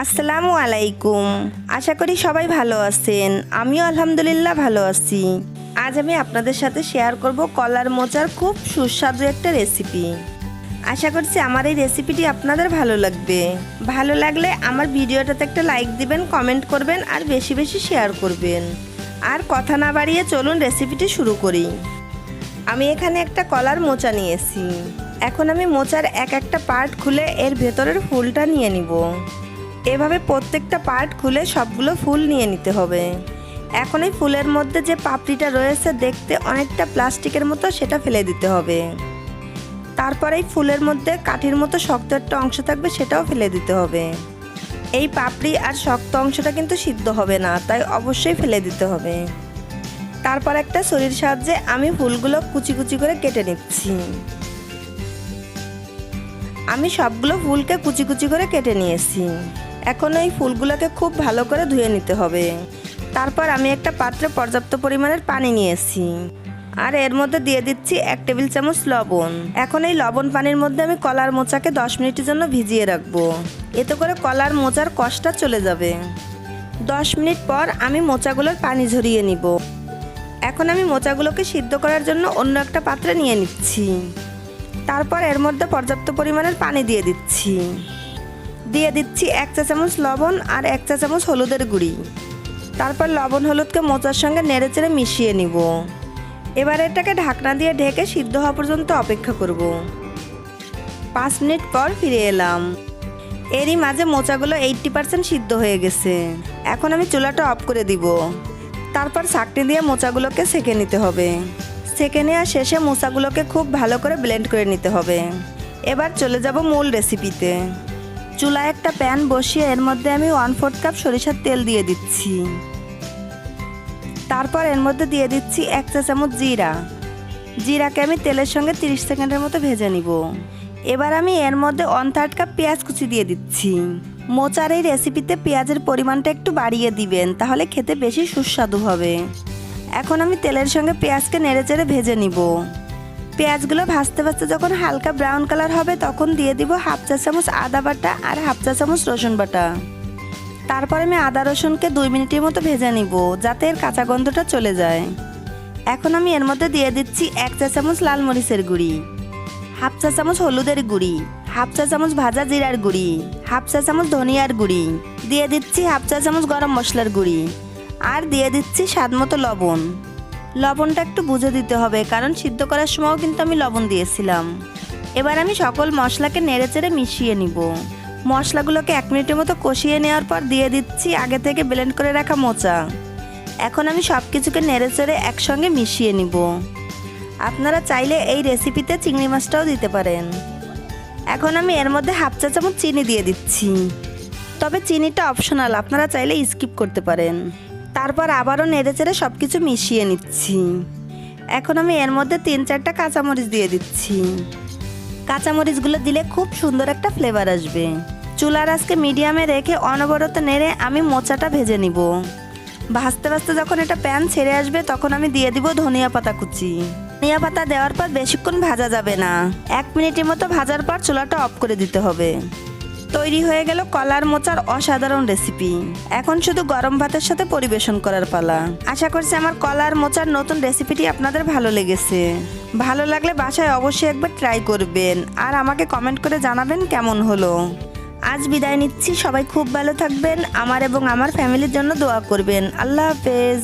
আসসালামু আলাইকুম। আশা করি সবাই ভালো আছেন। আমিও আলহামদুলিল্লাহ ভালো আছি। আজ আমি আপনাদের সাথে শেয়ার করব কলার মোচার খুব সুস্বাদু একটা রেসিপি। আশা করছি আমার এই রেসিপিটি আপনাদের ভালো লাগবে। ভালো লাগলে আমার ভিডিওটাতে একটা লাইক দিবেন, কমেন্ট করবেন আর বেশি বেশি শেয়ার করবেন। আর কথা না বাড়িয়ে চলুন রেসিপিটি শুরু করি। আমি এখানে একটা কলার মোচা নিয়েছি। এখন আমি মোচার এক একটা পার্ট খুলে এর ভেতরের ফুলটা নিয়ে নিব। এভাবে প্রত্যেকটা পার্ট খুলে সবগুলো ফুল নিয়ে নিতে হবে। এখন এই ফুলের মধ্যে যে পাপড়িটা রয়েছে দেখতে অনেকটা প্লাস্টিকের মতো, সেটা ফেলে দিতে হবে। তারপর এই ফুলের মধ্যে কাঠির মতো শক্ত একটা অংশ থাকবে, সেটাও ফেলে দিতে হবে। এই পাপড়ি আর শক্ত অংশটা কিন্তু সিদ্ধ হবে না, তাই অবশ্যই ফেলে দিতে হবে। তারপর একটা ছুরির সাহায্যে আমি ফুলগুলো কুচি কুচি করে কেটে নিচ্ছি। আমি সবগুলো ফুলকে কুচি কুচি করে কেটে নিয়েছি। এখন এই ফুলগুলোকে খুব ভালো করে ধুয়ে নিতে হবে। তারপর আমি একটা পাত্রে পর্যাপ্ত পরিমাণের পানি নিয়েছি আর এর মধ্যে দিয়ে দিচ্ছি 1 টেবিল চামচ লবণ। এখন এই লবণ পানির মধ্যে আমি কলার মোচাকে 10 মিনিটের জন্য ভিজিয়ে রাখবো। এতে করে কলার মোচার কষটা চলে যাবে। 10 মিনিট পর আমি মোচাগুলোর পানি ঝরিয়ে নিব। এখন আমি মোচাগুলোকে সিদ্ধ করার জন্য অন্য একটা পাত্রে নিয়ে নিচ্ছি। তারপর এর মধ্যে পর্যাপ্ত পরিমাণের পানি দিয়ে দিচ্ছি। 1 চা চামচ লবণ আর 1 চা চামচ হলুদের গুঁড়ি। তারপর লবণ হলুদকে মোচার সঙ্গে নেড়েচেড়ে মিশিয়ে নিব। এবার এটাকে ঢাকনা দিয়ে ঢেকে সিদ্ধ হওয়া পর্যন্ত অপেক্ষা করব। 5 মিনিট পর ফিরে এলাম। এরই মাঝে মোচাগুলো 80% সিদ্ধ হয়ে গেছে। এখন আমি চুলাটা অফ করে দিব। তারপর ছাঁকনি দিয়ে মোচাগুলোকে সেঁকে নিতে হবে। সেঁকে নেওয়া শেষে মোচাগুলোকে খুব ভালো করে ব্লেন্ড করে নিতে হবে। এবার চলে যাব মূল রেসিপিতে। চুলায় একটা প্যান বসিয়ে এর মধ্যে আমি 1/4 কাপ সরিষার তেল দিয়ে দিচ্ছি। তারপর এর মধ্যে দিয়ে দিচ্ছি 1 চা চামচ জিরা। জিরাকে আমি তেলের সঙ্গে 30 সেকেন্ডের মতো ভেজে নিব। এবার আমি এর মধ্যে 1/3 কাপ পেঁয়াজ কুচি দিয়ে দিচ্ছি। মোচার এই রেসিপিতে পেঁয়াজের পরিমাণটা একটু বাড়িয়ে দিবেন, তাহলে খেতে বেশি সুস্বাদু হবে। এখন আমি তেলের সঙ্গে পেঁয়াজকে নেড়েচেড়ে ভেজে নিব। পেঁয়াজগুলো ভাজতে ভাজতে যখন হালকা ব্রাউন কালার হবে তখন দিয়ে দিব 1/2 চা চামচ আদা বাটা আর 1/2 চা চামচ রসুন বাটা। তারপর আমি আদা রসুনকে 2 মিনিটের মতো ভেজে নিব, যাতে এর কাঁচা গন্ধটা চলে যায়। এখন আমি এর মধ্যে দিয়ে দিচ্ছি 1 চা চামচ লাল মরিচের গুঁড়ি, 1/2 চা চামচ হলুদের গুঁড়ি, 1/2 চা চামচ ভাজা জিরার গুঁড়ি, 1/2 চা চামচ ধনিয়ার গুঁড়ি, দিয়ে দিচ্ছি 1/2 চা চামচ গরম মশলার গুঁড়ি আর দিয়ে দিচ্ছি স্বাদ মতো লবণ। লবণটা একটু বুঝে দিতে হবে, কারণ সিদ্ধ করার সময়ও কিন্তু আমি লবণ দিয়েছিলাম। এবার আমি সকল মশলাকে নেড়েচেড়ে মিশিয়ে নিব। মশলাগুলোকে 1 মিনিটের মতো কষিয়ে নেওয়ার পর দিয়ে দিচ্ছি আগে থেকে ব্লেন্ড করে রাখা মোচা। এখন আমি সব কিছুকে নেড়েচেড়ে একসঙ্গে মিশিয়ে নিব। আপনারা চাইলে এই রেসিপিতে চিংড়ি মাছটাও দিতে পারেন। এখন আমি এর মধ্যে 1/2 চা চামচ চিনি দিয়ে দিচ্ছি, তবে চিনিটা অপশনাল, আপনারা চাইলে স্কিপ করতে পারেন। তারপর আবারও নেড়েচেড়ে সব কিছু মিশিয়ে নিচ্ছি। এখন আমি এর মধ্যে 3-4টা কাঁচামরিচ দিয়ে দিচ্ছি। কাঁচামরিচগুলো দিলে খুব সুন্দর একটা ফ্লেভার আসবে। চুলার আঁচকে মিডিয়ামে রেখে অনবরত নেড়ে আমি মোচাটা ভেজে নিব। ভাজতে ভাজতে যখন এটা প্যান ছেড়ে আসবে তখন আমি দিয়ে দিব ধনিয়া পাতা কুচি। ধনিয়া পাতা দেওয়ার পর বেশিক্ষণ ভাজা যাবে না, 1 মিনিটের মতো ভাজার পর চুলাটা অফ করে দিতে হবে। তৈরি হয়ে গেল কলার মোচার অসাধারণ রেসিপি। এখন শুধু গরম ভাতের সাথে পরিবেশন করার পালা। আশা করছি আমার কলার মোচার নতুন রেসিপিটি আপনাদের ভালো লেগেছে। ভালো লাগলে বাসায় অবশ্যই একবার ট্রাই করবেন আর আমাকে কমেন্ট করে জানাবেন কেমন হলো। আজ বিদায় নিচ্ছি। সবাই খুব ভালো থাকবেন। আমার এবং আমার ফ্যামিলির জন্য দোয়া করবেন। আল্লাহ হাফেজ।